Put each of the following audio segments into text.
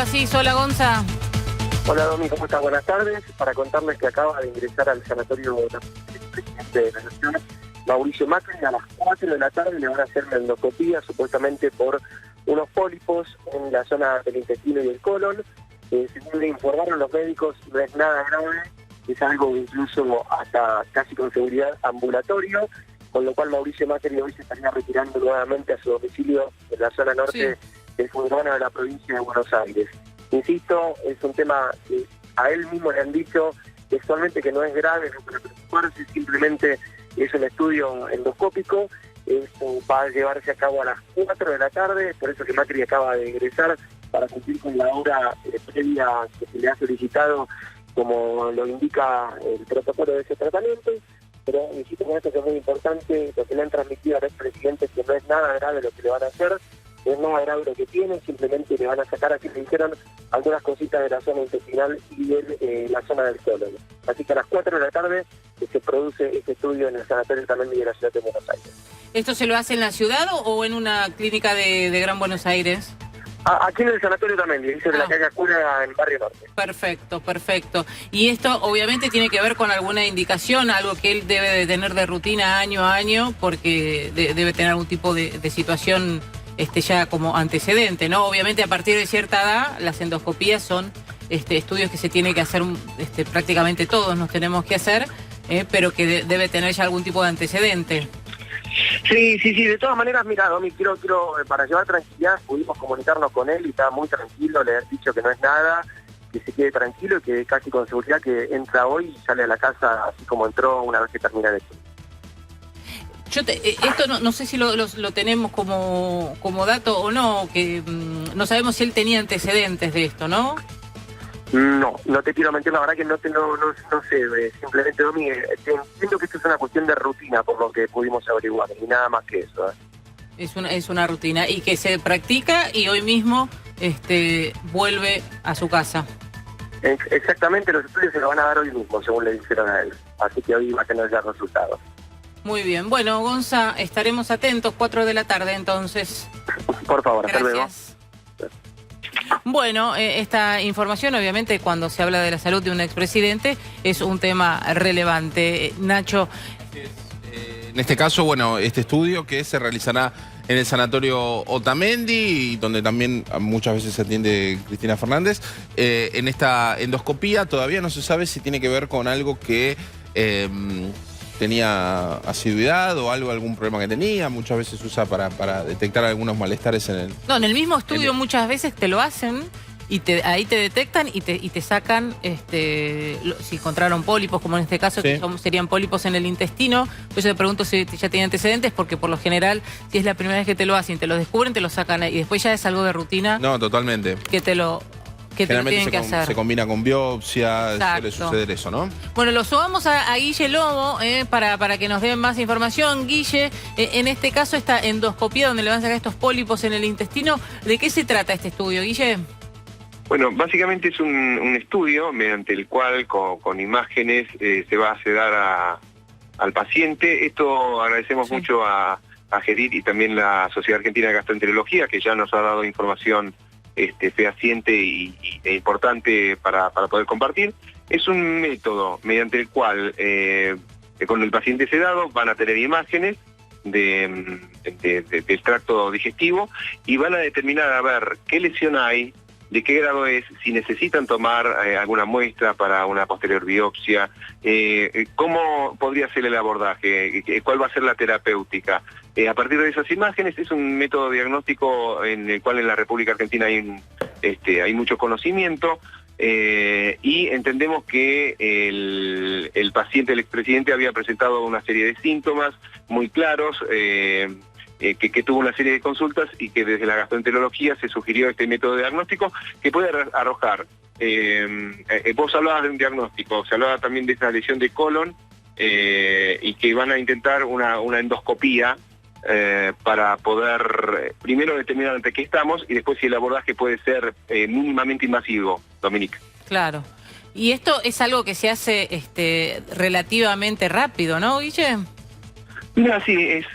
Asís. Hola, Gonza. Hola, Domi, ¿cómo estás? Buenas tardes. Para contarles que acaba de ingresar al sanatorio el presidente de la Nación, Mauricio Macri. A las 4 de la tarde le van a hacer una endoscopía, supuestamente por unos pólipos en la zona del intestino y el colon. Según le informaron los médicos, no es nada grave, es algo incluso hasta casi con seguridad ambulatorio, con lo cual Mauricio Macri hoy se estaría retirando nuevamente a su domicilio en la zona norte del Urbano de la provincia de Buenos Aires. Insisto, es un tema que a él mismo le han dicho textualmente que no es grave, no para preocuparse, simplemente es un estudio endoscópico. Esto va a llevarse a cabo a las 4 de la tarde, por eso que Macri acaba de ingresar para cumplir con la hora previa que se le ha solicitado, como lo indica el protocolo de ese tratamiento. Pero insisto con esto que es muy importante, lo que le han transmitido al expresidente, que no es nada grave lo que le van a hacer, no es nada grave lo que tiene, simplemente le van a sacar, aquí le dijeron, algunas cositas de la zona intestinal y de la zona del colon. Así que a las 4 de la tarde se produce este estudio en el sanatorio también de la ciudad de Buenos Aires. ¿Esto se lo hace en la ciudad o en una clínica de Gran Buenos Aires? Aquí en el sanatorio también, dice de la calle Cura en Barrio Norte. Perfecto, perfecto. Y esto obviamente tiene que ver con alguna indicación, algo que él debe de tener de rutina año a año, porque debe tener algún tipo de situación ya como antecedente, ¿no? Obviamente a partir de cierta edad las endoscopías son estudios que se tiene que hacer, prácticamente todos nos tenemos que hacer, pero que debe tener ya algún tipo de antecedente. Sí, de todas maneras, mira, Domi, quiero para llevar tranquilidad, pudimos comunicarnos con él y estaba muy tranquilo, le han dicho que no es nada, que se quede tranquilo y que casi con seguridad que entra hoy y sale a la casa así como entró una vez que termina el estudio. Esto no sé si lo tenemos como dato o no, que no sabemos si él tenía antecedentes de esto, ¿no? No te quiero mentir, la verdad que no sé, simplemente, Domi, entiendo que esto es una cuestión de rutina por lo que pudimos averiguar, y nada más que eso. Es una rutina, y que se practica y hoy mismo vuelve a su casa. Exactamente, los estudios se lo van a dar hoy mismo, según le dijeron a él, así que hoy va a tener ya resultados. Muy bien, bueno, Gonza, estaremos atentos, 4 de la tarde entonces. Por favor, hasta luego. Gracias. Bueno, esta información, obviamente, cuando se habla de la salud de un expresidente, es un tema relevante. Nacho. En este caso, bueno, este estudio que se realizará en el sanatorio Otamendi, donde también muchas veces se atiende Cristina Fernández. En esta endoscopía todavía no se sabe si tiene que ver con algo que tenía asiduidad o algún problema que tenía. Muchas veces se usa para detectar algunos malestares en el... No, en el mismo estudio muchas veces te lo hacen y ahí te detectan y te sacan, si encontraron pólipos, como en este caso, sí, que serían pólipos en el intestino. Pues yo te pregunto si ya tiene antecedentes, porque por lo general, si es la primera vez que te lo hacen, te lo descubren, te lo sacan y después ya es algo de rutina. No, totalmente. Que te lo tienen que hacer. Se combina con biopsia, suele suceder eso, ¿no? Bueno, lo sumamos a Guille Lobo para que nos den más información. Guille, en este caso, esta endoscopía donde le van a sacar estos pólipos en el intestino, ¿de qué se trata este estudio, Guille? Bueno, básicamente es un estudio mediante el cual con imágenes se va a sedar al paciente. Esto agradecemos mucho a GEDIT y también la Sociedad Argentina de Gastroenterología, que ya nos ha dado información fehaciente e importante para poder compartir. Es un método mediante el cual con el paciente sedado van a tener imágenes del tracto digestivo y van a determinar a ver qué lesión hay, de qué grado es, si necesitan tomar alguna muestra para una posterior biopsia, cómo podría ser el abordaje, cuál va a ser la terapéutica. A partir de esas imágenes es un método diagnóstico en el cual en la República Argentina hay mucho conocimiento y entendemos que el paciente, el expresidente, había presentado una serie de síntomas muy claros, que tuvo una serie de consultas y que desde la gastroenterología se sugirió este método diagnóstico que puede arrojar. Vos hablabas de un diagnóstico, se hablaba también de esta lesión de colon y que van a intentar una endoscopía para poder primero determinar ante qué estamos y después si el abordaje puede ser mínimamente invasivo, Dominique. Claro. Y esto es algo que se hace relativamente rápido, ¿no, Guille? Mira, sí, es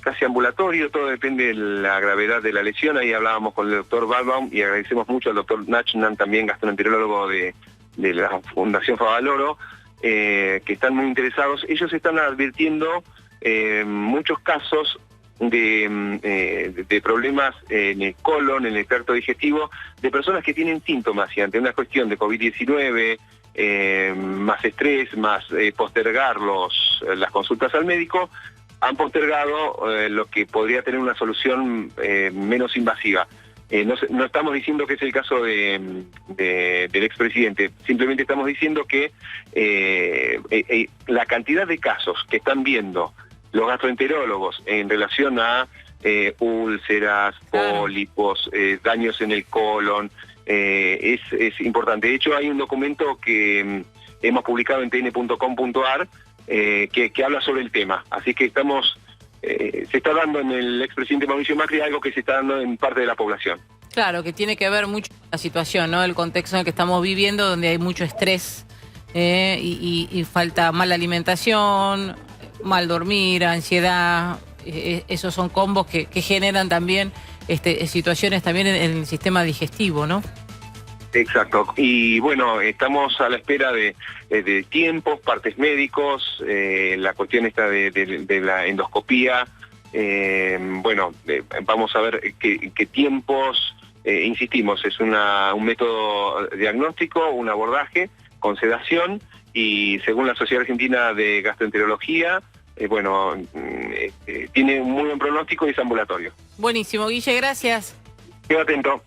casi ambulatorio, todo depende de la gravedad de la lesión. Ahí hablábamos con el doctor Balbaum y agradecemos mucho al doctor Nachman, también gastroenterólogo de la Fundación Favaloro, que están muy interesados. Ellos están advirtiendo muchos casos de problemas en el colon, en el tracto digestivo, de personas que tienen síntomas y ante una cuestión de COVID-19, más estrés, más postergar las consultas al médico, han postergado lo que podría tener una solución menos invasiva. No estamos diciendo que es el caso del expresidente, simplemente estamos diciendo que la cantidad de casos que están viendo los gastroenterólogos en relación a úlceras, pólipos, daños en el colon, es importante. De hecho, hay un documento que hemos publicado en tn.com.ar que habla sobre el tema. Así que se está dando en el expresidente Mauricio Macri algo que se está dando en parte de la población. Claro, que tiene que ver mucho con la situación, ¿no? El contexto en el que estamos viviendo, donde hay mucho estrés y falta mala alimentación, mal dormir, ansiedad. Esos son combos que generan también situaciones también en el sistema digestivo, ¿no? Exacto. Y bueno, estamos a la espera de tiempos, partes médicos, la cuestión esta de la endoscopía. Vamos a ver qué tiempos. Insistimos, es un método diagnóstico, un abordaje con sedación y según la Sociedad Argentina de Gastroenterología, tiene un muy buen pronóstico y es ambulatorio. Buenísimo, Guille, gracias. Quedo atento.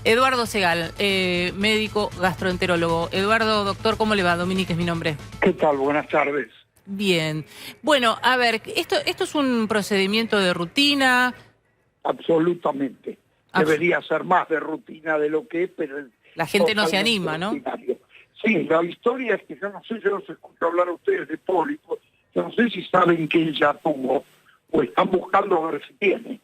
Eduardo Segal, médico gastroenterólogo. Eduardo, doctor, ¿cómo le va? Dominique es mi nombre. ¿Qué tal? Buenas tardes. Bien. Bueno, a ver, ¿esto es un procedimiento de rutina? Absolutamente. Debería ser más de rutina de lo que es, pero... La gente no se anima, ¿no? Sí, la historia es que yo no sé, yo los escucho hablar a ustedes de pólipos, yo no sé si saben que él ya tuvo, o están buscando a ver si tiene.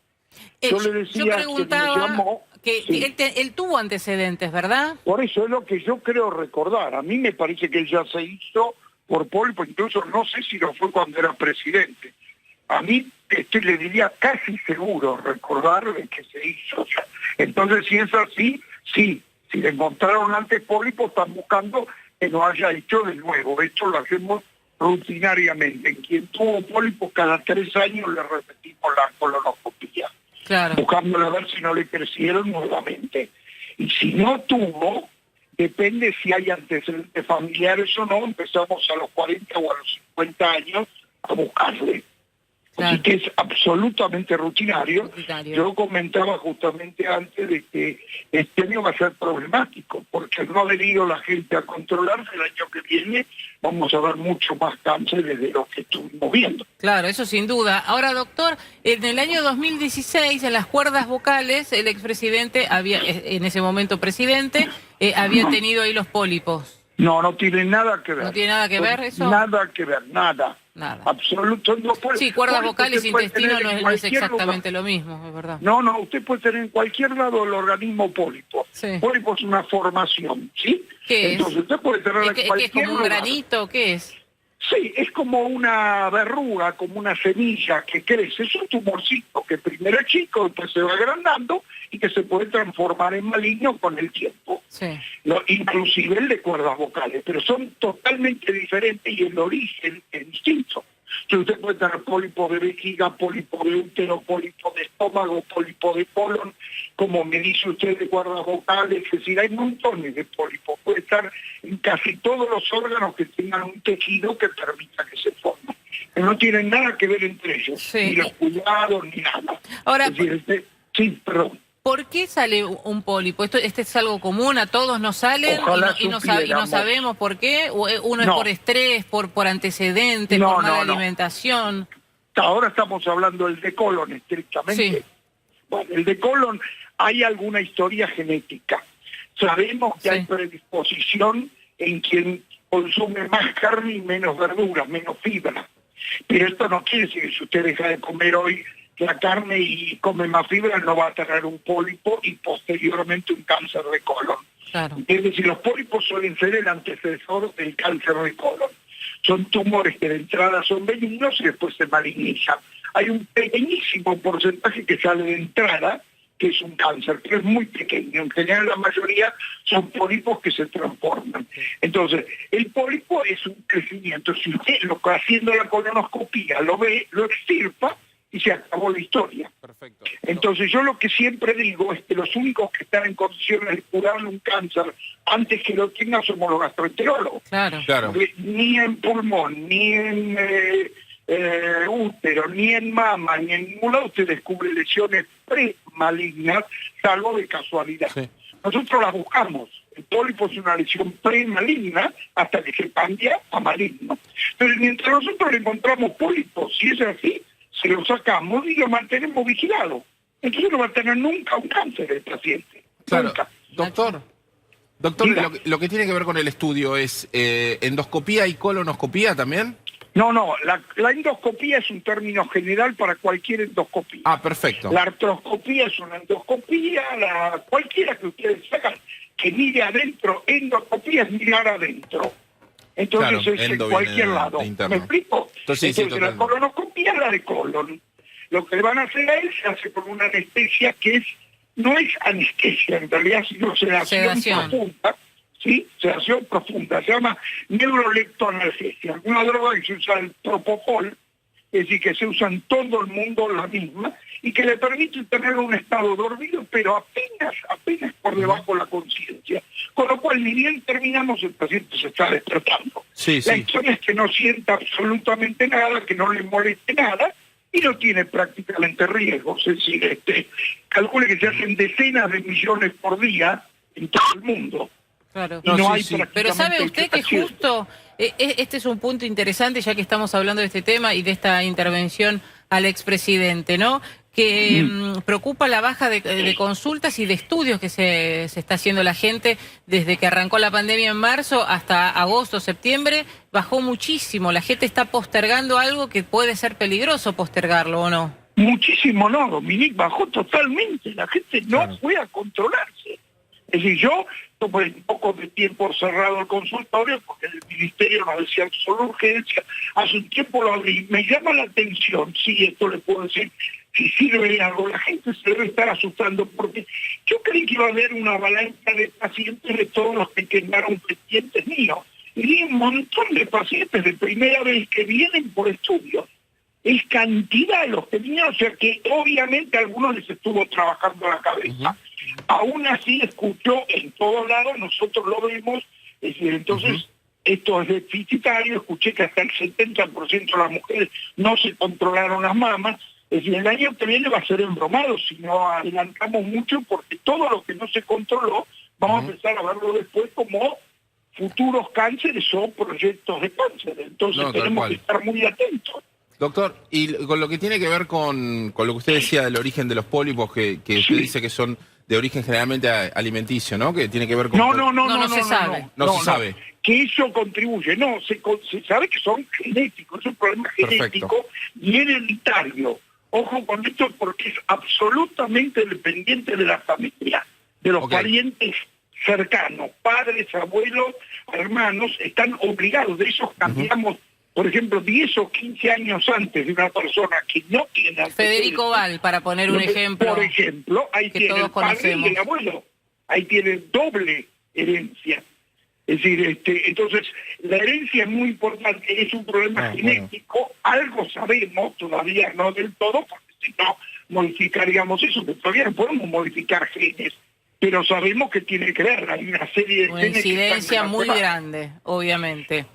Yo le decía, yo preguntaba que me llamó, que sí. él tuvo antecedentes, ¿verdad? Por eso es lo que yo creo recordar. A mí me parece que él ya se hizo por pólipo, incluso no sé si lo fue cuando era presidente. A mí le diría casi seguro recordarle que se hizo ya. Entonces, si es así, sí. Si le encontraron antes pólipo, están buscando que no haya hecho de nuevo. Esto lo hacemos rutinariamente. En quien tuvo pólipos, cada 3 años le repetimos la colonoscopia. Claro. Buscándole a ver si no le crecieron nuevamente. Y si no tuvo, depende si hay antecedentes familiares o no, empezamos a los 40 o a los 50 años a buscarle. Claro. Así que es absolutamente rutinario. Yo comentaba justamente antes de que este año va a ser problemático, porque al no haber ido la gente a controlarse, el año que viene vamos a ver mucho más cáncer de lo que estuvimos viendo. Claro, eso sin duda. Ahora, doctor, en el año 2016, en las cuerdas vocales, el expresidente había, en ese momento presidente, había tenido ahí los pólipos. No tiene nada que ver. ¿No tiene nada que ver eso? Nada que ver, nada. Absoluto. No puede, sí, cuerdas vocales e intestino no es exactamente lugar. Lo mismo, es verdad. No, usted puede tener en cualquier lado el organismo pólipo. Sí. Pólipo es una formación, ¿sí? ¿Qué Entonces es? usted puede tener ¿Qué, cualquier ¿Es como un lugar. granito? ¿Qué es? Sí, es como una verruga, como una semilla que crece. Es un tumorcito que primero es chico, después se va agrandando y que se puede transformar en maligno con el tiempo. Sí. Inclusive el de cuerdas vocales, pero son totalmente diferentes y el origen es distinto. Que usted puede tener pólipo de vejiga, pólipo de útero, pólipo de estómago, pólipo de colon, como me dice usted de cuerdas vocales, es decir, hay montones de pólipos. Puede estar en casi todos los órganos que tengan un tejido que permita que se forme. Pero no tienen nada que ver entre ellos, sí. Ni los cuidados, ni nada. Ahora, es decir, sí, perdón. ¿Por qué sale un pólipo? ¿Este es algo común? ¿A todos nos salen y no sabemos por qué? ¿O uno es por estrés, por antecedentes, por mala alimentación? Ahora estamos hablando del de colon estrictamente. Sí. Bueno, el de colon hay alguna historia genética. Sabemos que hay predisposición en quien consume más carne y menos verduras, menos fibra. Pero esto no quiere decir que si usted deja de comer hoy la carne y come más fibra, no va a tener un pólipo y posteriormente un cáncer de colon. Claro. Es decir, los pólipos suelen ser el antecesor del cáncer de colon. son tumores que de entrada son benignos y después se malignizan. Hay un pequeñísimo porcentaje que sale de entrada, que es un cáncer, pero es muy pequeño. En general la mayoría son pólipos que se transforman. Entonces, el pólipo es un crecimiento. Si usted haciendo la colonoscopía lo ve, lo extirpa y se acabó la historia. Perfecto. Entonces yo lo que siempre digo es que los únicos que están en condiciones de curar un cáncer antes que lo tengan somos los gastroenterólogos. Claro. Claro. Porque ni en pulmón, ni en útero, ni en mama, ni en ningún lado usted descubre lesiones premalignas, salvo de casualidad. Sí. Nosotros las buscamos. El pólipo es una lesión premaligna hasta que se cambia a maligno. Pero mientras nosotros le encontramos pólipos, si es así, se lo sacamos y lo mantenemos vigilado. Entonces no va a tener nunca un cáncer el paciente. Claro. Nunca. Doctor, Diga. lo que tiene que ver con el estudio es endoscopía y colonoscopía también. No, la endoscopía es un término general para cualquier endoscopía. Ah, perfecto. La artroscopía es una endoscopía, cualquiera que ustedes sacan, que mire adentro, endoscopía es mirar adentro. Entonces Claro, es en endo cualquier viene de lado. interno. ¿Me explico? Entonces, sí, la totalmente. colonoscopía es la de colon. Lo que le van a hacer a él se hace con una anestesia que no es anestesia en realidad, sino sedación profunda. ¿Sí? Sedación profunda. Se llama neuroleptoanalgesia. Una droga que se usa el propofol, es decir, que se usa en todo el mundo la misma, y que le permite tener un estado dormido, pero apenas por debajo de la conciencia. Con lo cual, ni bien terminamos, el paciente se está despertando. Sí, La sí. historia es que no sienta absolutamente nada, que no le moleste nada, y no tiene prácticamente riesgos. Es decir, calcule que se hacen decenas de millones por día en todo el mundo. Claro. Y no hay sí. Pero ¿sabe prácticamente usted que explicación. justo este es un punto interesante, ya que estamos hablando de este tema y de esta intervención al expresidente, ¿no? Que preocupa la baja de consultas y de estudios que se está haciendo la gente desde que arrancó la pandemia en marzo hasta agosto, septiembre, bajó muchísimo. La gente está postergando algo que puede ser peligroso postergarlo, ¿o no? Muchísimo no, Dominique, bajó totalmente. La gente no fue a controlarse. Es decir, yo tuve un poco de tiempo cerrado el consultorio porque el ministerio nos decía solo urgencia. Hace un tiempo lo abrí. Me llama la atención, sí, esto le puedo decir, si sirve de algo. La gente se debe estar asustando porque yo creí que iba a haber una avalancha de pacientes de todos los que quedaron pendientes míos. Y vi un montón de pacientes de primera vez que vienen por estudios. Es cantidad de los que vinieron, o sea que obviamente a algunos les estuvo trabajando la cabeza. Aún así escuchó en todos lados, nosotros lo vemos, es decir, entonces esto es deficitario. Escuché que hasta el 70% de las mujeres no se controlaron las mamas. Es decir, el año que viene va a ser embromado si no adelantamos mucho, porque todo lo que no se controló vamos a empezar a verlo después como futuros cánceres o proyectos de cáncer. Entonces tenemos que estar muy atentos. Doctor, y con lo que tiene que ver con lo que usted decía del origen de los pólipos, que usted dice que son de origen generalmente alimenticio, ¿no? Que tiene que ver con... No se sabe. No se sabe. Que eso contribuye, no, se sabe que son genéticos, es un problema genético y hereditario. Ojo con esto porque es absolutamente dependiente de la familia, de los parientes cercanos, padres, abuelos, hermanos, están obligados. De esos cambiamos, por ejemplo, 10 o 15 años antes de una persona que no tiene... Federico Val, para poner un ejemplo. Por ejemplo, ahí que tiene todos el padre conocemos. y el abuelo. Ahí tiene doble herencia. Es decir, entonces la herencia es muy importante, es un problema genético. Algo sabemos, todavía no del todo, porque si no modificaríamos eso, que todavía no podemos modificar genes, pero sabemos que tiene que ver, hay una serie de Una genes que incidencia están muy relacionados. grande, obviamente.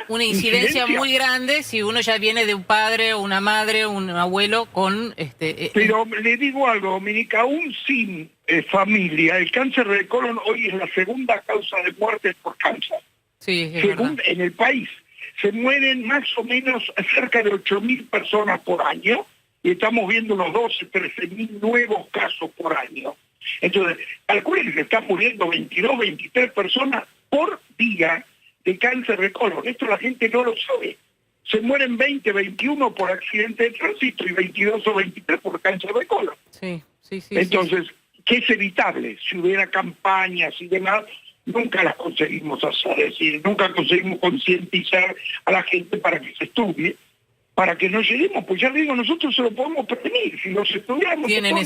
Una incidencia muy grande si uno ya viene de un padre, una madre, un abuelo con... Pero le digo algo, Dominica, aún sin familia, el cáncer de colon hoy es la segunda causa de muerte por cáncer. Sí, es Según verdad. en el país, se mueren más o menos cerca de 8.000 personas por año y estamos viendo unos 12, 13.000 nuevos casos por año. Entonces, calculen que se están muriendo 22, 23 personas por día de cáncer de colon. Esto la gente no lo sabe. Se mueren 20, 21 por accidente de tránsito y 22 o 23 por cáncer de colon. Sí. Entonces, ¿qué es evitable? Si hubiera campañas y demás, nunca las conseguimos hacer, es decir, nunca conseguimos concientizar a la gente para que se estudie, para que no lleguemos, pues ya digo, nosotros se lo podemos prevenir, si los estudiamos, tienen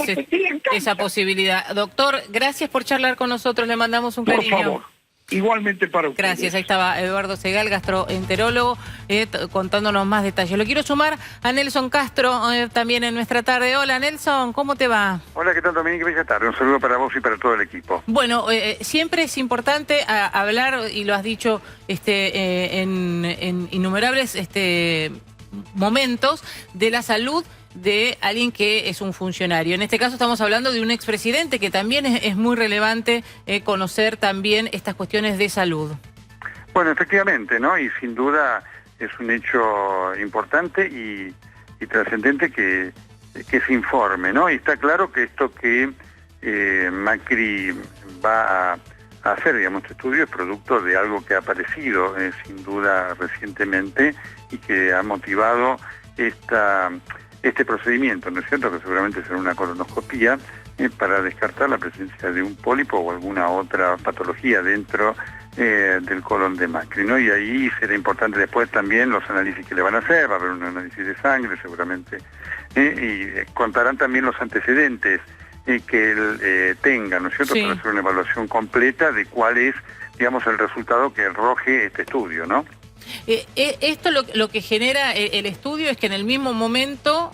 esa posibilidad. Doctor, gracias por charlar con nosotros, le mandamos un cariño. Por favor. Igualmente para ustedes. Gracias, ahí estaba Eduardo Segal, gastroenterólogo, contándonos más detalles. Lo quiero sumar a Nelson Castro también en nuestra tarde. Hola Nelson, ¿cómo te va? Hola, ¿qué tal Dominique? Bella tarde, un saludo para vos y para todo el equipo. Bueno, siempre es importante hablar, y lo has dicho en innumerables momentos, de la salud de alguien que es un funcionario. En este caso estamos hablando de un expresidente, que también es muy relevante conocer también estas cuestiones de salud. Bueno, efectivamente, ¿no? Y sin duda es un hecho importante y trascendente que se informe, ¿no? Y está claro que esto que Macri va a hacer, digamos, este estudio es producto de algo que ha aparecido sin duda recientemente y que ha motivado este procedimiento, ¿no es cierto?, que seguramente será una colonoscopía para descartar la presencia de un pólipo o alguna otra patología dentro del colon de Macri, ¿no? Y ahí será importante después también los análisis que le van a hacer, va a haber un análisis de sangre seguramente, y contarán también los antecedentes que él tenga, ¿no es cierto?, para hacer una evaluación completa de cuál es, digamos, el resultado que arroje este estudio, ¿no? Esto lo que genera el estudio es que en el mismo momento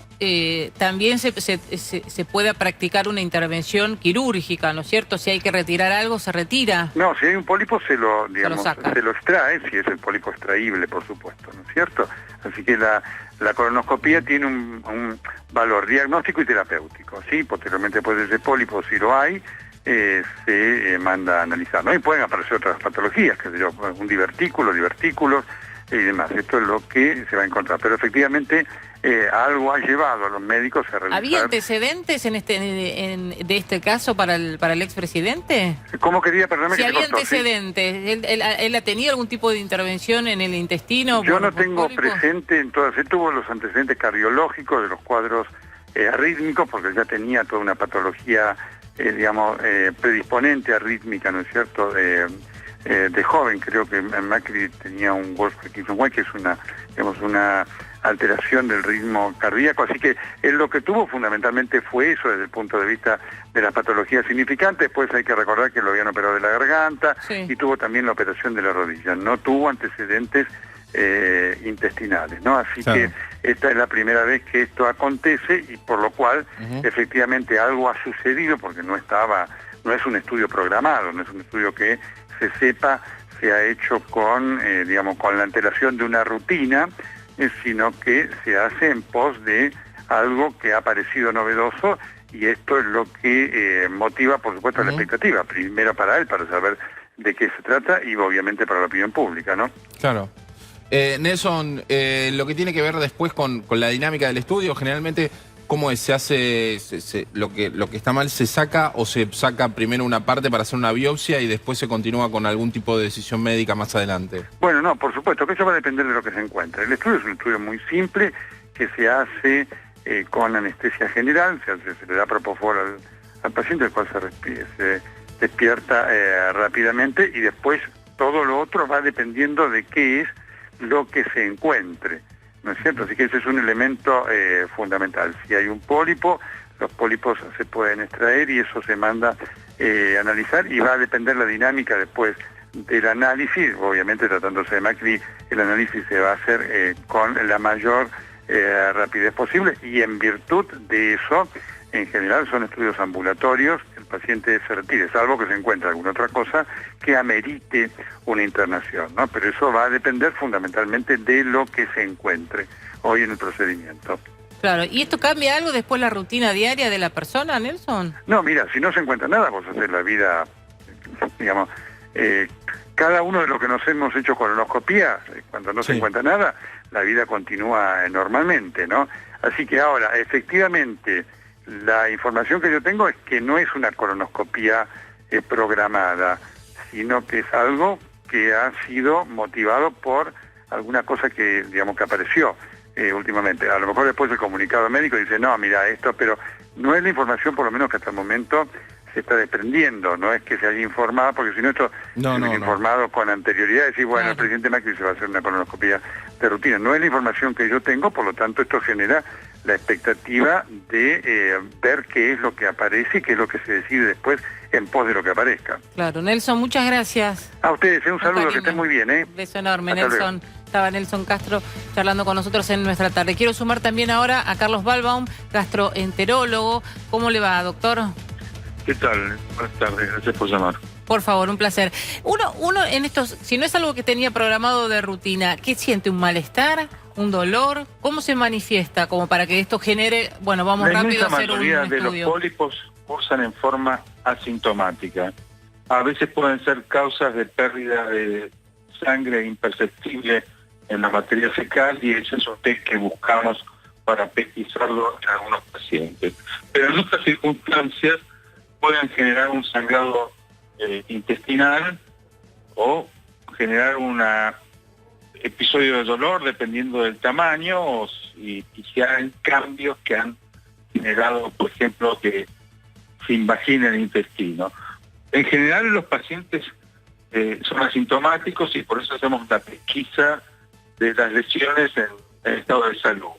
también se pueda practicar una intervención quirúrgica, ¿no es cierto? Si hay que retirar algo, se retira. No, si hay un pólipo se lo extrae, si es el pólipo extraíble, por supuesto, ¿no es cierto? Así que la colonoscopía tiene un valor diagnóstico y terapéutico, ¿sí? Posteriormente, después de ese pólipo, si lo hay, se manda a analizar, ¿no? Y pueden aparecer otras patologías, que yo, un divertículos y demás. Esto es lo que se va a encontrar. Pero efectivamente algo ha llevado a los médicos a realizar... ¿Había antecedentes de este caso para el expresidente? ¿Cómo quería? Perdóname, si que había cortó, antecedentes, ¿sí? ¿Él ha tenido algún tipo de intervención en el intestino? Yo no tengo presente en todas. Él tuvo los antecedentes cardiológicos de los cuadros arrítmicos, porque ya tenía toda una patología digamos, predisponente arrítmica, ¿no es cierto?, de joven. Creo que Macri tenía un Wolfram-Parkinson, que es una alteración del ritmo cardíaco, así que él lo que tuvo fundamentalmente fue eso desde el punto de vista de las patologías significantes. Después hay que recordar que lo habían operado de la garganta, y tuvo también la operación de la rodilla. No tuvo antecedentes intestinales, ¿no? Así que esta es la primera vez que esto acontece, y por lo cual efectivamente algo ha sucedido, porque no es un estudio programado, no es un estudio que se sepa se ha hecho con la antelación de una rutina, sino que se hace en pos de algo que ha parecido novedoso, y esto es lo que motiva, por supuesto, la expectativa, primero para él, para saber de qué se trata, y obviamente para la opinión pública, ¿no? Claro. Nelson, lo que tiene que ver después con la dinámica del estudio, generalmente, ¿cómo es? ¿Se hace lo que está mal se saca, o se saca primero una parte para hacer una biopsia y después se continúa con algún tipo de decisión médica más adelante? Bueno, no, por supuesto, que eso va a depender de lo que se encuentre. El estudio es un estudio muy simple, que se hace con anestesia general, se le da propofol al paciente, el cual se despierta rápidamente, y después todo lo otro va dependiendo de qué es lo que se encuentre, ¿no es cierto? Así que ese es un elemento fundamental. Si hay un pólipo, los pólipos se pueden extraer y eso se manda a analizar, y va a depender la dinámica después del análisis. Obviamente, tratándose de Macri, el análisis se va a hacer con la mayor rapidez posible, y en virtud de eso, en general son estudios ambulatorios, el paciente se retire, salvo que se encuentre alguna otra cosa que amerite una internación, ¿no? Pero eso va a depender fundamentalmente de lo que se encuentre hoy en el procedimiento. Claro, ¿y esto cambia algo después la rutina diaria de la persona, Nelson? No, mira, si no se encuentra nada, vos haces la vida, digamos, cada uno de los que nos hemos hecho colonoscopía, cuando no se encuentra nada, la vida continúa normalmente, ¿no? Así que ahora, efectivamente, la información que yo tengo es que no es una colonoscopía programada, sino que es algo que ha sido motivado por alguna cosa que, digamos, que apareció últimamente. A lo mejor después el comunicado médico dice, no, mira esto, pero no es la información, por lo menos que hasta el momento se está desprendiendo, no es que se haya informado, porque si no esto se hubiera informado con anterioridad, decir, bueno, el presidente Macri se va a hacer una colonoscopia de rutina. No es la información que yo tengo, por lo tanto esto genera la expectativa de ver qué es lo que aparece y qué es lo que se decide después en pos de lo que aparezca. Claro, Nelson, muchas gracias. A ustedes, un saludo, que estén muy bien. Un beso enorme, Hasta Nelson. luego. Estaba Nelson Castro charlando con nosotros en nuestra tarde. Quiero sumar también ahora a Carlos Balbaum, gastroenterólogo. ¿Cómo le va, doctor? ¿Qué tal? Buenas tardes, gracias por llamar. Por favor, un placer. Uno en estos, si no es algo que tenía programado de rutina, ¿qué siente? ¿Un malestar? ¿Un dolor? ¿Cómo se manifiesta? Como para que esto genere, bueno, vamos rápido a hacer un estudio. La inmensa mayoría de los pólipos cursan en forma asintomática. A veces pueden ser causas de pérdida de sangre imperceptible en la materia fecal, y ese es un test que buscamos para pesquisarlo en algunos pacientes. Pero en otras circunstancias pueden generar un sangrado intestinal o generar un episodio de dolor dependiendo del tamaño, y si hay cambios que han generado, por ejemplo, que se invagine el intestino. En general los pacientes son asintomáticos, y por eso hacemos la pesquisa de las lesiones en estado de salud.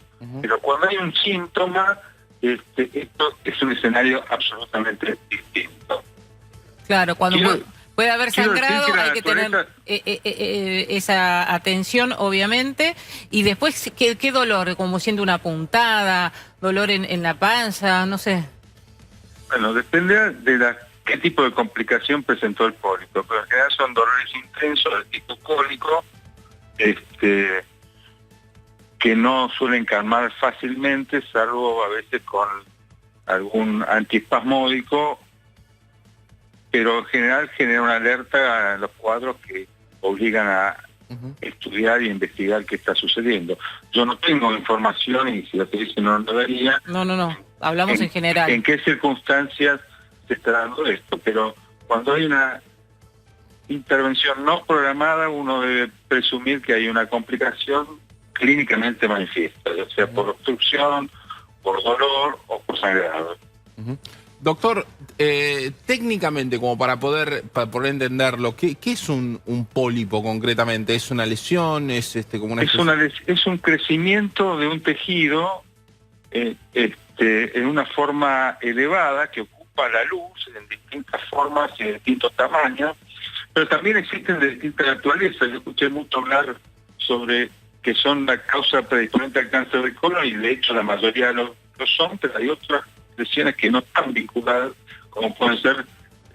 Pero cuando hay un síntoma, esto es un escenario absolutamente distinto. Claro, cuando puede haber sangrado que hay que tener esa atención, obviamente. Y después, ¿qué dolor? Como siendo una puntada, dolor en la panza, no sé. Bueno, depende de qué tipo de complicación presentó el pólipo, pero en general son dolores intensos de tipo cólico, que no suelen calmar fácilmente, salvo a veces con algún antiespasmódico, pero en general genera una alerta a los cuadros que obligan a estudiar y investigar qué está sucediendo. Yo no tengo información, y si lo que dicen no lo debería. No. Hablamos en general. En qué circunstancias se está dando esto, pero cuando hay una intervención no programada, uno debe presumir que hay una complicación clínicamente manifiesta, ya sea por obstrucción, por dolor o por sangrado. Doctor, técnicamente, como para poder entenderlo, ¿qué es un pólipo concretamente? ¿Es una lesión? ¿Es como una es un crecimiento de un tejido en una forma elevada que ocupa la luz en distintas formas y de distintos tamaños, pero también existen de distintas naturalezas. Yo escuché mucho hablar sobre que son la causa predisponente al cáncer de colon, y de hecho la mayoría lo son, pero hay otras lesiones que no están vinculadas, como pueden ser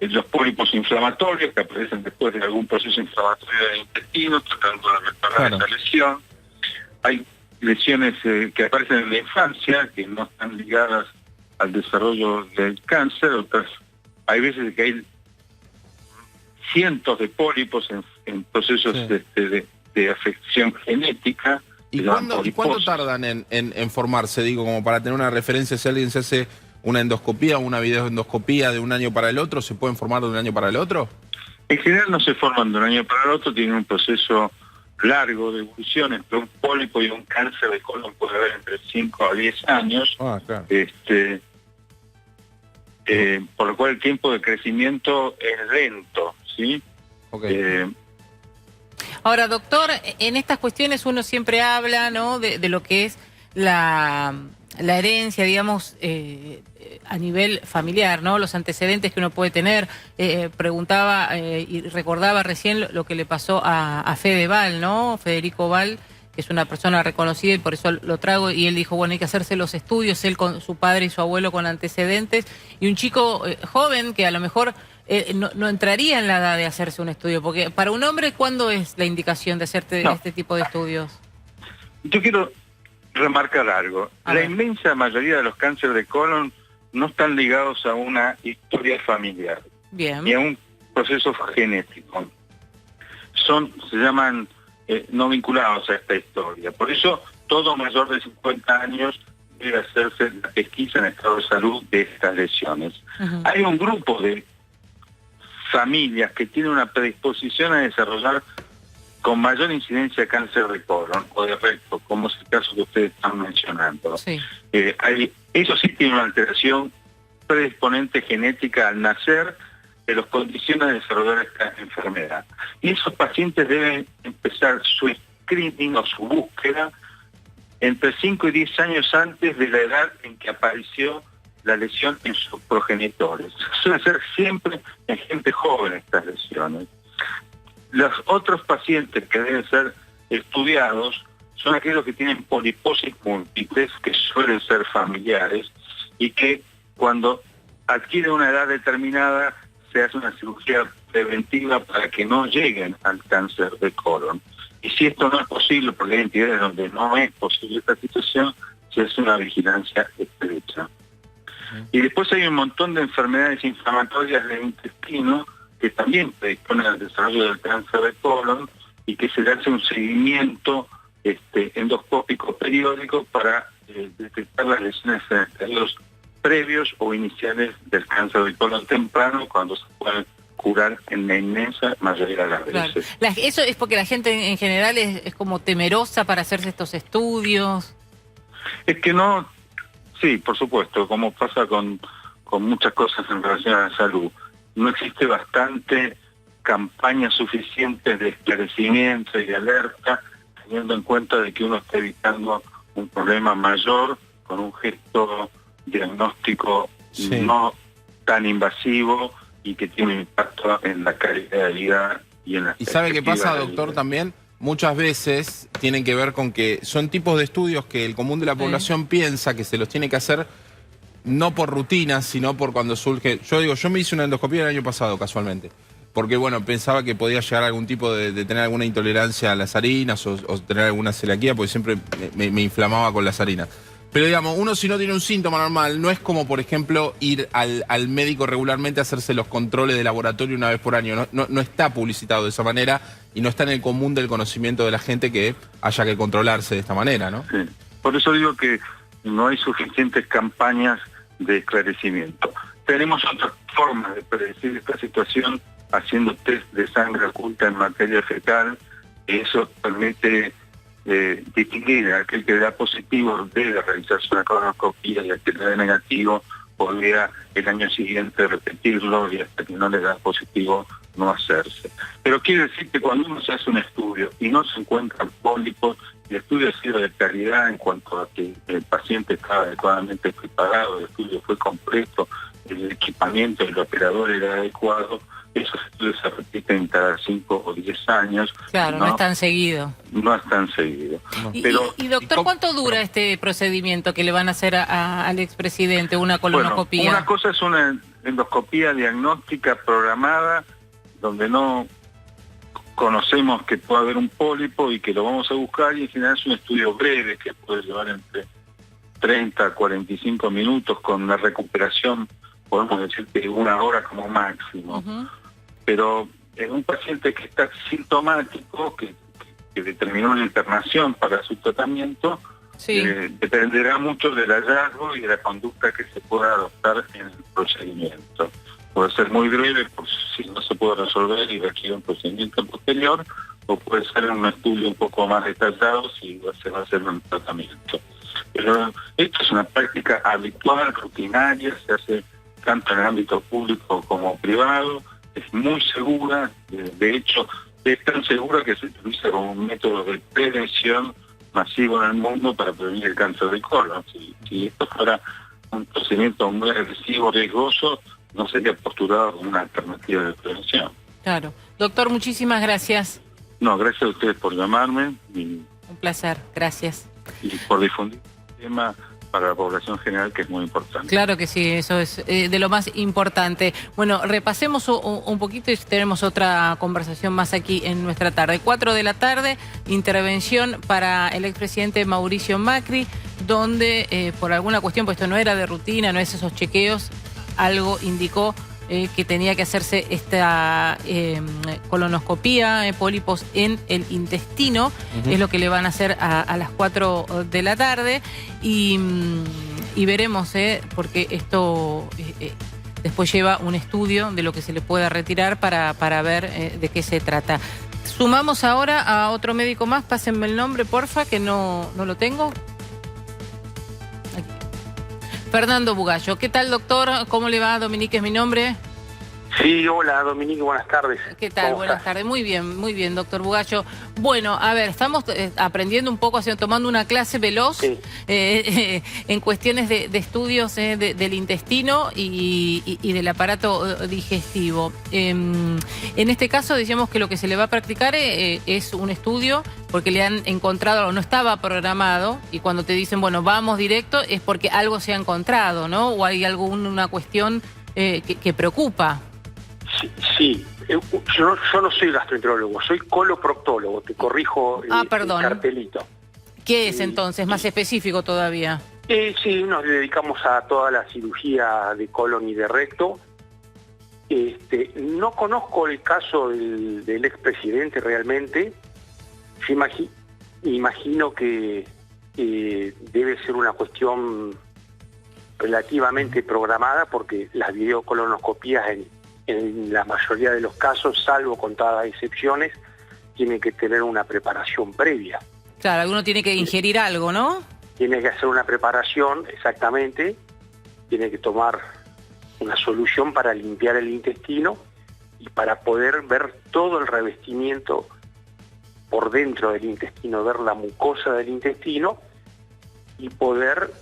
los pólipos inflamatorios que aparecen después de algún proceso inflamatorio del intestino, tratando de reparar esa lesión. Hay lesiones que aparecen en la infancia, que no están ligadas al desarrollo del cáncer. Otras, hay veces que hay cientos de pólipos en procesos de afección genética. ¿Y cuánto tardan en formarse? Digo, como para tener una referencia, si alguien se hace una endoscopía o una videoendoscopía de un año para el otro, ¿se pueden formar de un año para el otro? En general no se forman de un año para el otro, tienen un proceso largo de evolución. Entre un pólipo y un cáncer de colon puede haber entre 5 a 10 años. Claro. Por lo cual el tiempo de crecimiento es lento, ¿sí? Okay. Ahora, doctor, en estas cuestiones uno siempre habla, ¿no?, de lo que es la herencia, digamos, a nivel familiar, ¿no?, los antecedentes que uno puede tener. Preguntaba y recordaba recién lo que le pasó a Fede Val, ¿no?, Federico Val, que es una persona reconocida, y por eso lo trago, y él dijo, bueno, hay que hacerse los estudios, él con su padre y su abuelo con antecedentes, y un chico joven que a lo mejor no entraría en la edad de hacerse un estudio, porque para un hombre, ¿cuándo es la indicación de hacerte este tipo de estudios? Yo quiero remarcar algo. La inmensa mayoría de los cánceres de colon no están ligados a una historia familiar, ni a un proceso genético. Se llaman no vinculados a esta historia. Por eso, todo mayor de 50 años debe hacerse la pesquisa en estado de salud de estas lesiones. Hay un grupo de familias que tienen una predisposición a desarrollar con mayor incidencia cáncer de colon o de recto, como es el caso que ustedes están mencionando. Eso sí tiene una alteración predisponente genética al nacer que los condiciona a desarrollar esta enfermedad. Y esos pacientes deben empezar su screening o su búsqueda entre 5 y 10 años antes de la edad en que apareció la lesión en sus progenitores. Suele ser siempre en gente joven estas lesiones. Los otros pacientes que deben ser estudiados son aquellos que tienen poliposis múltiples, que suelen ser familiares, y que cuando adquieren una edad determinada se hace una cirugía preventiva para que no lleguen al cáncer de colon. Y si esto no es posible, porque hay entidades donde no es posible esta situación, se hace una vigilancia estrecha. Y después hay un montón de enfermedades inflamatorias del intestino que también predisponen al desarrollo del cáncer de colon y que se le hace un seguimiento endoscópico periódico para detectar las lesiones en estadios previos o iniciales del cáncer de colon temprano, cuando se pueden curar en la inmensa mayoría de las veces. Claro. Eso es porque la gente en general es como temerosa para hacerse estos estudios. Es que no, sí, por supuesto, como pasa con muchas cosas en relación a la salud, no existe bastante campaña suficiente de esclarecimiento y de alerta, teniendo en cuenta de que uno está evitando un problema mayor con un gesto diagnóstico no tan invasivo y que tiene un impacto en la calidad de vida y en la... ¿Y sabe qué pasa, doctor, también? Muchas veces tienen que ver con que son tipos de estudios que el común de la población piensa que se los tiene que hacer no por rutina, sino por cuando surge... Yo me hice una endoscopia el año pasado, casualmente, porque, bueno, pensaba que podía llegar a algún tipo de tener alguna intolerancia a las harinas o tener alguna celiaquía, porque siempre me inflamaba con las harinas. Pero, digamos, uno si no tiene un síntoma normal, no es como, por ejemplo, ir al médico regularmente a hacerse los controles de laboratorio una vez por año. No está publicitado de esa manera y no está en el común del conocimiento de la gente que haya que controlarse de esta manera, ¿no? Sí. Por eso digo que no hay suficientes campañas de esclarecimiento. Tenemos otras formas de predecir esta situación haciendo test de sangre oculta en materia fecal. Eso permite distinguir a aquel que da positivo debe realizarse una colonoscopia y aquel que da negativo podría el año siguiente repetirlo y hasta que no le da positivo no hacerse. Pero quiere decir que cuando uno se hace un estudio y no se encuentran pólipos, el estudio ha sido de calidad en cuanto a que el paciente estaba adecuadamente preparado, el estudio fue completo, el equipamiento del operador era adecuado, esos estudios se repiten cada 5 o 10 años. Claro, no es tan seguido. No es tan seguido. No. Pero, y doctor, ¿cuánto dura este procedimiento que le van a hacer al expresidente, una colonoscopia? Bueno, una cosa es una endoscopía diagnóstica programada, donde no conocemos que puede haber un pólipo y que lo vamos a buscar, y en general es un estudio breve que puede llevar entre 30 a 45 minutos con una recuperación, podemos decir que 1 hora como máximo. Pero en un paciente que está sintomático, que determinó una internación para su tratamiento, dependerá mucho del hallazgo y de la conducta que se pueda adoptar en el procedimiento. Puede ser muy breve, pues, si no se puede resolver y requiere un procedimiento posterior, o puede ser un estudio un poco más detallado si se va a hacer un tratamiento. Pero esto es una práctica habitual, rutinaria, se hace tanto en el ámbito público como privado, es muy segura, de hecho es tan segura que se utiliza como un método de prevención masivo en el mundo para prevenir el cáncer de colon. Si esto fuera un procedimiento muy agresivo, riesgoso, no sería postulado como una alternativa de prevención. Claro. Doctor, muchísimas gracias. No, gracias a ustedes por llamarme. Un placer, gracias. Y por difundir el tema para la población general, que es muy importante. Claro que sí, eso es de lo más importante. Bueno, repasemos un poquito y tenemos otra conversación más aquí en nuestra tarde. 4 de la tarde, intervención para el expresidente Mauricio Macri, donde por alguna cuestión, pues esto no era de rutina, no es esos chequeos, algo indicó que tenía que hacerse esta colonoscopía, pólipos en el intestino, es lo que le van a hacer a las 4 de la tarde y veremos, porque esto después lleva un estudio de lo que se le pueda retirar para ver de qué se trata. Sumamos ahora a otro médico más, pásenme el nombre, porfa, que no lo tengo. Fernando Bugallo. ¿Qué tal, doctor? ¿Cómo le va? Dominique es mi nombre. Sí, hola Dominique, buenas tardes. ¿Qué tal? Buenas tardes. Muy bien, doctor Bugallo. Bueno, a ver, estamos aprendiendo un poco, tomando una clase veloz en cuestiones de estudios del intestino y del aparato digestivo. En este caso decíamos que lo que se le va a practicar es un estudio porque le han encontrado, no estaba programado, y cuando te dicen, bueno, vamos directo, es porque algo se ha encontrado, ¿no? O hay alguna cuestión que preocupa. Sí. Yo no soy gastroenterólogo, soy coloproctólogo, te corrijo el cartelito. ¿Qué es entonces? Más específico todavía. Sí, nos dedicamos a toda la cirugía de colon y de recto. No conozco el caso del expresidente realmente. Imagino que debe ser una cuestión relativamente programada porque las videocolonoscopías en la mayoría de los casos, salvo contadas excepciones, tienen que tener una preparación previa. Claro, alguno tiene que ingerir algo, ¿no? Tiene que hacer una preparación, exactamente, tiene que tomar una solución para limpiar el intestino y para poder ver todo el revestimiento por dentro del intestino, ver la mucosa del intestino y poder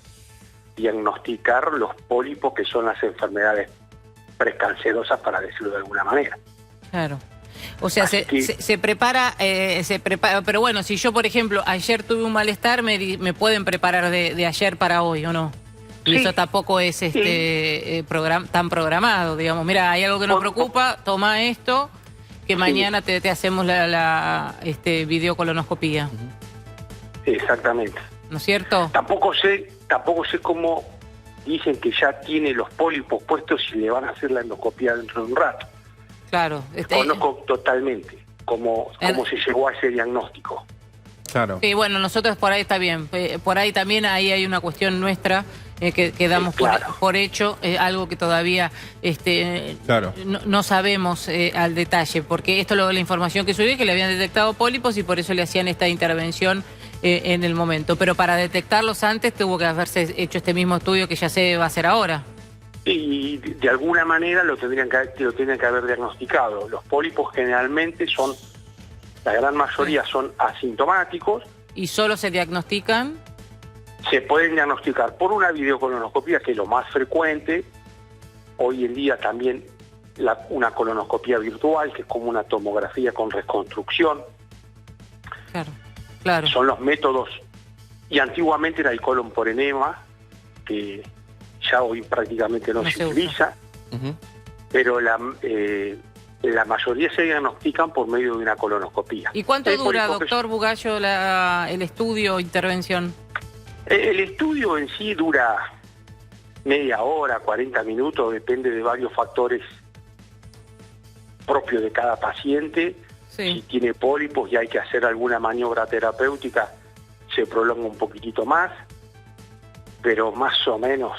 diagnosticar los pólipos, que son las enfermedades precancerosas, para decirlo de alguna manera. Claro. O sea, se prepara, pero bueno, si yo, por ejemplo, ayer tuve un malestar, me pueden preparar de ayer para hoy, ¿o no? Y sí, eso tampoco es tan programado, digamos. Mira, hay algo que nos preocupa, toma esto, que mañana te hacemos la videocolonoscopía. Exactamente. ¿No es cierto? Tampoco sé cómo dicen que ya tiene los pólipos puestos y le van a hacer la endoscopía dentro de un rato. Claro. Conozco totalmente cómo se llegó a ese diagnóstico. Claro. Y bueno, nosotros por ahí está bien. Por ahí también hay una cuestión nuestra que damos por hecho, algo que todavía no sabemos al detalle, porque esto es la información que subí, que le habían detectado pólipos y por eso le hacían esta intervención en el momento. Pero para detectarlos antes tuvo que haberse hecho este mismo estudio que ya se va a hacer ahora. Y de alguna manera lo tendrían que haber diagnosticado. Los pólipos generalmente la gran mayoría son asintomáticos. ¿Y solo se diagnostican? Se pueden diagnosticar por una videocolonoscopía, que es lo más frecuente. Hoy en día también una colonoscopía virtual, que es como una tomografía con reconstrucción. Claro. Son los métodos. Y antiguamente era el colon por enema, que ya hoy prácticamente no se utiliza. Pero la mayoría se diagnostican por medio de una colonoscopía. ¿Y cuánto dura, doctor Bugallo, el estudio o intervención? El estudio en sí dura media hora, 40 minutos, depende de varios factores propios de cada paciente. Si tiene pólipos y hay que hacer alguna maniobra terapéutica, se prolonga un poquitito más, pero más o menos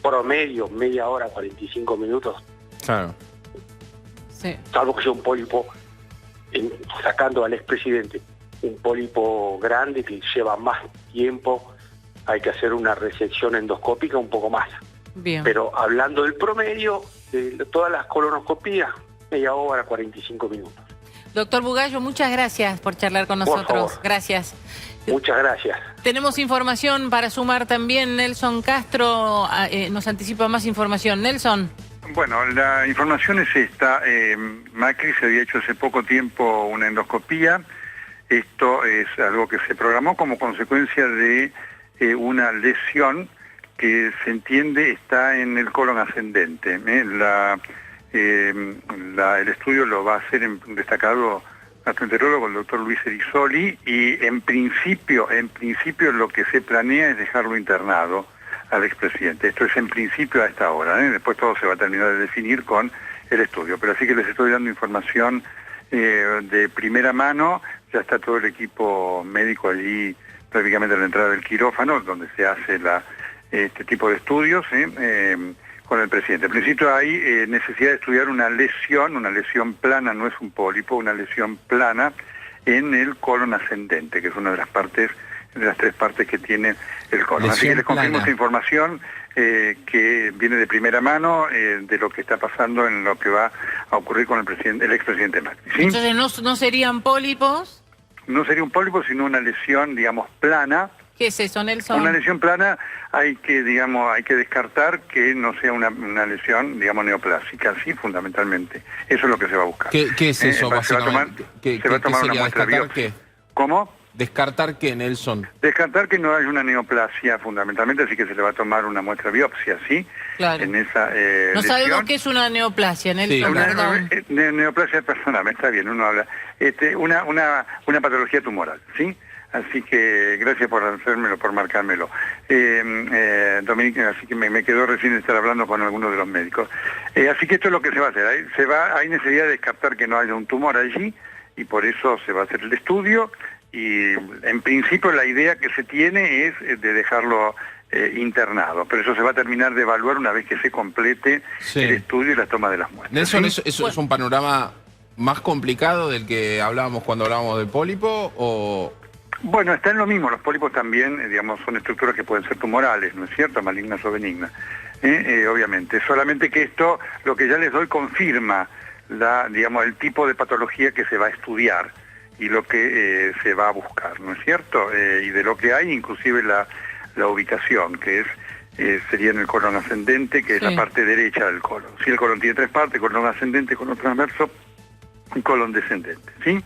promedio, media hora, 45 minutos. Claro. Sí. Salvo que sea un pólipo, sacando al expresidente, un pólipo grande que lleva más tiempo, hay que hacer una resección endoscópica un poco más. Bien. Pero hablando del promedio de todas las colonoscopías, media hora, 45 minutos. Doctor Bugallo, muchas gracias por charlar con nosotros. Por favor. Gracias. Muchas gracias. Tenemos información para sumar también. Nelson Castro nos anticipa más información. Nelson. Bueno, la información es esta. Macri se había hecho hace poco tiempo una endoscopía. Esto es algo que se programó como consecuencia de una lesión que se entiende está en el colon ascendente. El estudio lo va a hacer un destacado gastroenterólogo, el doctor Luis Erisoli, y en principio lo que se planea es dejarlo internado al expresidente. Esto es en principio a esta hora, después todo se va a terminar de definir con el estudio. Pero así que les estoy dando información de primera mano. Ya está todo el equipo médico allí prácticamente a la entrada del quirófano, donde se hace este tipo de estudios con el presidente. En principio hay necesidad de estudiar una lesión plana, no es un pólipo, una lesión plana en el colon ascendente, que es una de las partes de las 3 partes que tiene el colon. Así que les confirmo esta información que viene de primera mano de lo que está pasando en lo que va a ocurrir con el expresidente Macri. ¿Sí? Entonces, ¿no serían pólipos? No sería un pólipo, sino una lesión, digamos, plana. ¿Qué es eso, Nelson? Una lesión plana hay que descartar que no sea una lesión, digamos, neoplásica, sí, fundamentalmente. Eso es lo que se va a buscar. ¿Qué es eso, básicamente? Se va a tomar una muestra de biopsia. ¿Cómo? ¿Descartar qué, Nelson? Descartar que no hay una neoplasia, fundamentalmente, así que se le va a tomar una muestra de biopsia, ¿sí? Claro. En esa no sabemos qué es una neoplasia, Nelson, perdón. Neoplasia, perdóname, está bien, uno habla. Una patología tumoral, ¿sí? Así que gracias por hacérmelo, por marcármelo. Dominique, así que me quedó recién estar hablando con algunos de los médicos. Así que esto es lo que se va a hacer. Hay necesidad de descartar que no haya un tumor allí y por eso se va a hacer el estudio. Y en principio la idea que se tiene es de dejarlo internado, pero eso se va a terminar de evaluar una vez que se complete el estudio y la toma de las muestras. Nelson, ¿sí? ¿eso es un panorama más complicado del que hablábamos cuando hablábamos del pólipo o...? Bueno, está en lo mismo, los pólipos también, digamos, son estructuras que pueden ser tumorales, ¿no es cierto?, malignas o benignas, obviamente, solamente que esto, lo que ya les doy, confirma digamos, el tipo de patología que se va a estudiar y lo que se va a buscar, ¿no es cierto? Y de lo que hay, inclusive la ubicación, que sería en el colon ascendente, que es la parte derecha del colon. Si el colon tiene 3 partes, colon ascendente, colon transverso y colon descendente, ¿sí?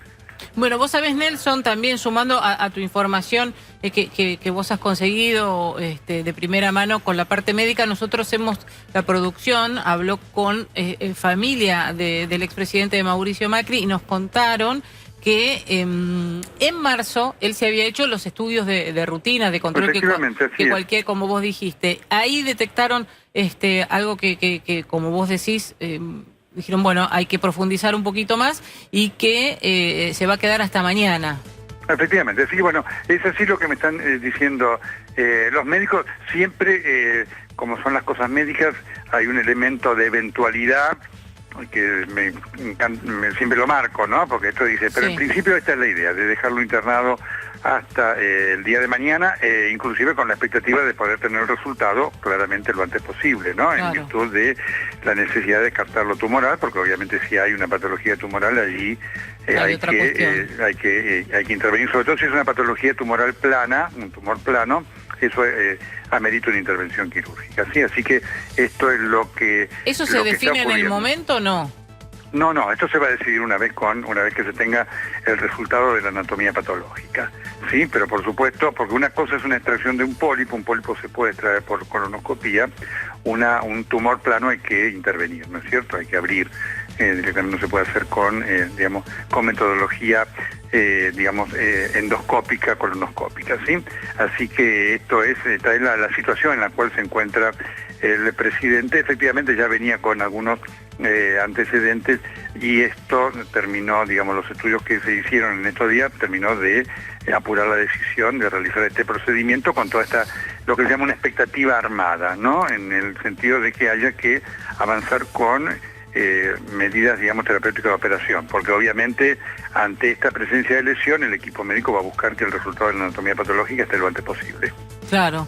Bueno, vos sabés, Nelson, también sumando a tu información que vos has conseguido de primera mano con la parte médica, nosotros la producción habló con familia del expresidente de Mauricio Macri y nos contaron que en marzo él se había hecho los estudios de rutina, de control que cualquier, como vos dijiste. Ahí detectaron algo que como vos decís, dijeron, bueno, hay que profundizar un poquito más y que se va a quedar hasta mañana. Efectivamente, sí, bueno, es así lo que me están diciendo los médicos. Siempre, como son las cosas médicas, hay un elemento de eventualidad que siempre lo marco, ¿no? Porque esto dice, pero en principio esta es la idea, de dejarlo internado hasta el día de mañana, inclusive con la expectativa de poder tener el resultado claramente lo antes posible, ¿no? Claro. En virtud de la necesidad de descartar lo tumoral, porque obviamente si hay una patología tumoral allí hay que intervenir, sobre todo si es una patología tumoral plana, un tumor plano, eso amerita una intervención quirúrgica, ¿sí? Así que esto es lo que... ¿Eso se define en el momento o no? No, esto se va a decidir una vez que se tenga el resultado de la anatomía patológica, ¿sí? Pero por supuesto, porque una cosa es una extracción de un pólipo se puede extraer por colonoscopía, un tumor plano hay que intervenir, ¿no es cierto? Hay que abrir, directamente no se puede hacer con metodología, endoscópica, colonoscópica, ¿sí? Así que esta es la situación en la cual se encuentra el presidente. Efectivamente ya venía con algunos antecedentes y esto terminó, digamos, los estudios que se hicieron en estos días, terminó de apurar la decisión de realizar este procedimiento con toda lo que se llama una expectativa armada, ¿no? En el sentido de que haya que avanzar con medidas, digamos, terapéuticas de operación, porque obviamente ante esta presencia de lesión el equipo médico va a buscar que el resultado de la anatomía patológica esté lo antes posible. Claro.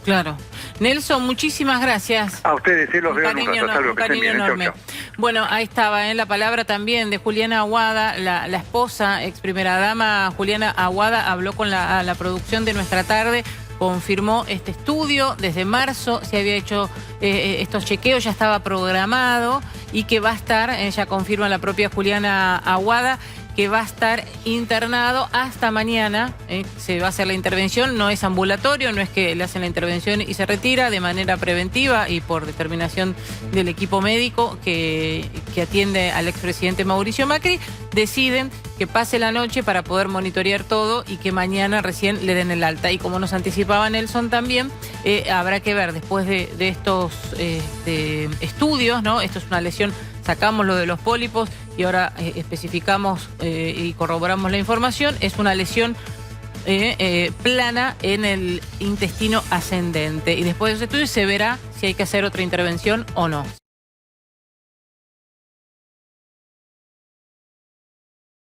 Nelson, muchísimas gracias. A ustedes, los veo en un rato. Hasta luego, un cariño enorme. Chau. Bueno, ahí estaba la palabra también de Juliana Aguada, la esposa, ex primera dama Juliana Aguada, habló con la producción de Nuestra Tarde, confirmó este estudio, desde marzo se había hecho estos chequeos, ya estaba programado y que va a estar, ya confirma la propia Juliana Aguada, que va a estar internado hasta mañana, se va a hacer la intervención, no es ambulatorio, no es que le hacen la intervención y se retira, de manera preventiva y por determinación del equipo médico que atiende al expresidente Mauricio Macri, deciden que pase la noche para poder monitorear todo y que mañana recién le den el alta. Y como nos anticipaba Nelson también, habrá que ver después de estos estudios, ¿no? Esto es una lesión, sacamos lo de los pólipos y ahora especificamos y corroboramos la información, es una lesión plana en el intestino ascendente. Y después de esos estudios se verá si hay que hacer otra intervención o no.